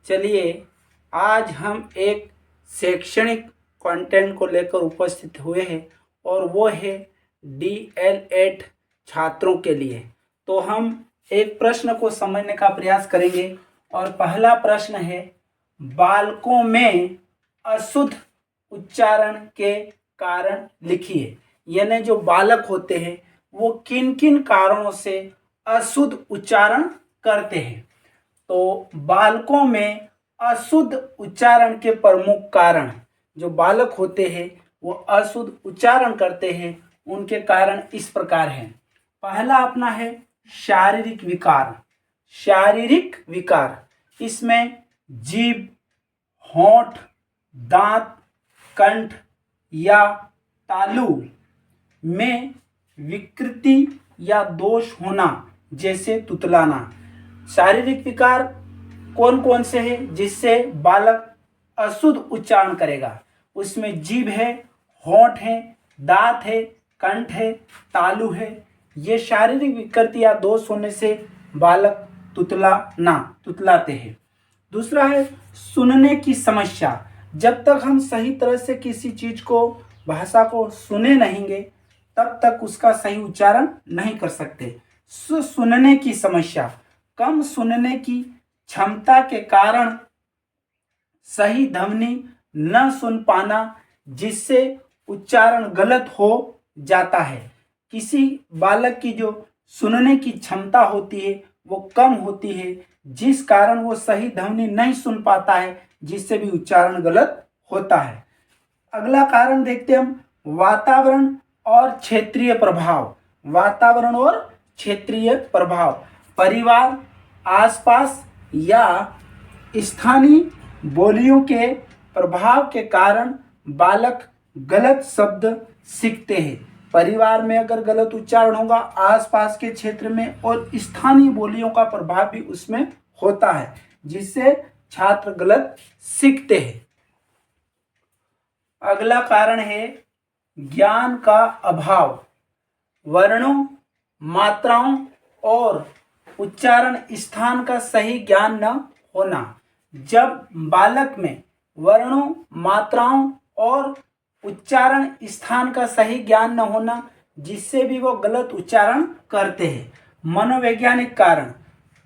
चलिए आज हम एक शैक्षणिक कंटेंट को लेकर उपस्थित हुए हैं और वो है DL8 छात्रों के लिए। तो हम एक प्रश्न को समझने का प्रयास करेंगे और पहला प्रश्न है, बालकों में अशुद्ध उच्चारण के कारण लिखिए। यानी जो बालक होते हैं वो किन किन कारणों से अशुद्ध उच्चारण करते हैं। तो बालकों में अशुद्ध उच्चारण के प्रमुख कारण, जो बालक होते हैं वो अशुद्ध उच्चारण करते हैं, उनके कारण इस प्रकार हैं। पहला अपना है शारीरिक विकार। शारीरिक विकार इसमें जीभ, होंठ, दांत, कंठ या तालु में विकृति या दोष होना, जैसे तुतलाना। शारीरिक विकार कौन कौन से हैं जिससे बालक अशुद्ध उच्चारण करेगा? उसमें जीभ है, होंठ है, दांत है, कंठ है, तालु है। ये शारीरिक विकृति या दोष होने से बालक तुतलाते हैं। दूसरा है सुनने की समस्या। जब तक हम सही तरह से किसी चीज को, भाषा को सुने नहींगे, तब तक उसका सही उच्चारण नहीं कर सकते। सुनने की समस्या, कम सुनने की क्षमता के कारण सही ध्वनि न सुन पाना, जिससे उच्चारण गलत हो जाता है। किसी बालक की जो सुनने की क्षमता होती है वो कम होती है, जिस कारण वो सही ध्वनि नहीं सुन पाता है, जिससे भी उच्चारण गलत होता है। अगला कारण देखते हैं हम, वातावरण और क्षेत्रीय प्रभाव। वातावरण और क्षेत्रीय प्रभाव, परिवार, आसपास या स्थानीय बोलियों के प्रभाव के कारण बालक गलत शब्द सीखते हैं। परिवार में अगर गलत उच्चारण होगा, आसपास के क्षेत्र में, और स्थानीय बोलियों का प्रभाव भी उसमें होता है, जिससे छात्र गलत सीखते हैं। अगला कारण है ज्ञान का अभाव। वर्णों, मात्राओं और उच्चारण स्थान का सही ज्ञान न होना। जब बालक में वर्णों, मात्राओं और उच्चारण स्थान का सही ज्ञान न होना, जिससे भी वो गलत उच्चारण करते हैं। मनोवैज्ञानिक कारण,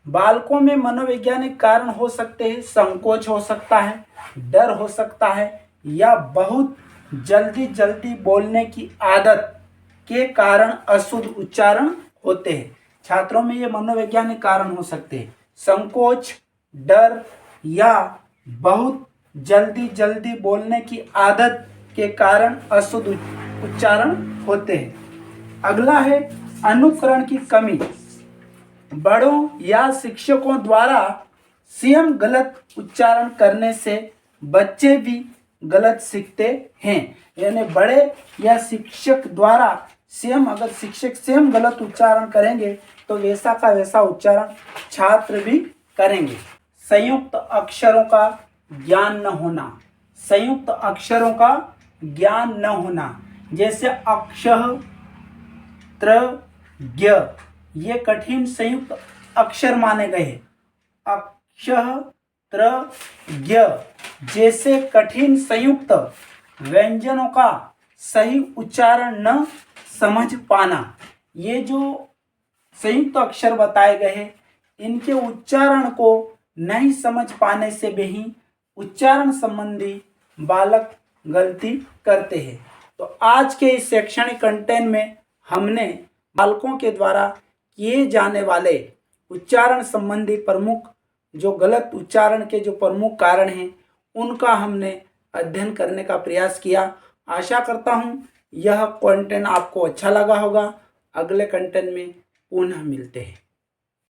बालकों में मनोवैज्ञानिक कारण हो सकते हैं। संकोच हो सकता है, डर हो सकता है, या बहुत जल्दी बोलने की आदत के कारण अशुद्ध उच्चारण होते हैं। छात्रों में ये मनोवैज्ञानिक कारण हो सकते हैं। संकोच, डर या बहुत जल्दी बोलने की आदत के कारण अशुद्ध उच्चारण होते हैं। अगला है अनुकरण की कमी। बड़ों या शिक्षकों द्वारा स्वयं गलत उच्चारण करने से बच्चे भी गलत सीखते हैं। यानी बड़े या शिक्षक द्वारा स्वयं, अगर शिक्षक स्वयं गलत उच्चारण करेंगे तो वैसा का वैसा उच्चारण छात्र भी करेंगे। संयुक्त अक्षरों का ज्ञान न होना। संयुक्त अक्षरों का ज्ञान न होना, जैसे अक्षः, त्र, ज्ञ, ये कठिन संयुक्त अक्षर माने गए हैं। अक्षः, त्र, ज्ञ जैसे कठिन संयुक्त व्यंजनों का सही उच्चारण न समझ पाना। ये जो संयुक्त अक्षर बताए गए हैं, इनके उच्चारण को नहीं समझ पाने से भी उच्चारण संबंधी बालक गलती करते हैं। तो आज के इस शैक्षणिक कंटेंट में हमने बालकों के द्वारा किए जाने वाले उच्चारण संबंधी प्रमुख, जो गलत उच्चारण के जो प्रमुख कारण हैं, उनका हमने अध्ययन करने का प्रयास किया। आशा करता हूँ यह कंटेंट आपको अच्छा लगा होगा। अगले कंटेंट में पुनः मिलते हैं।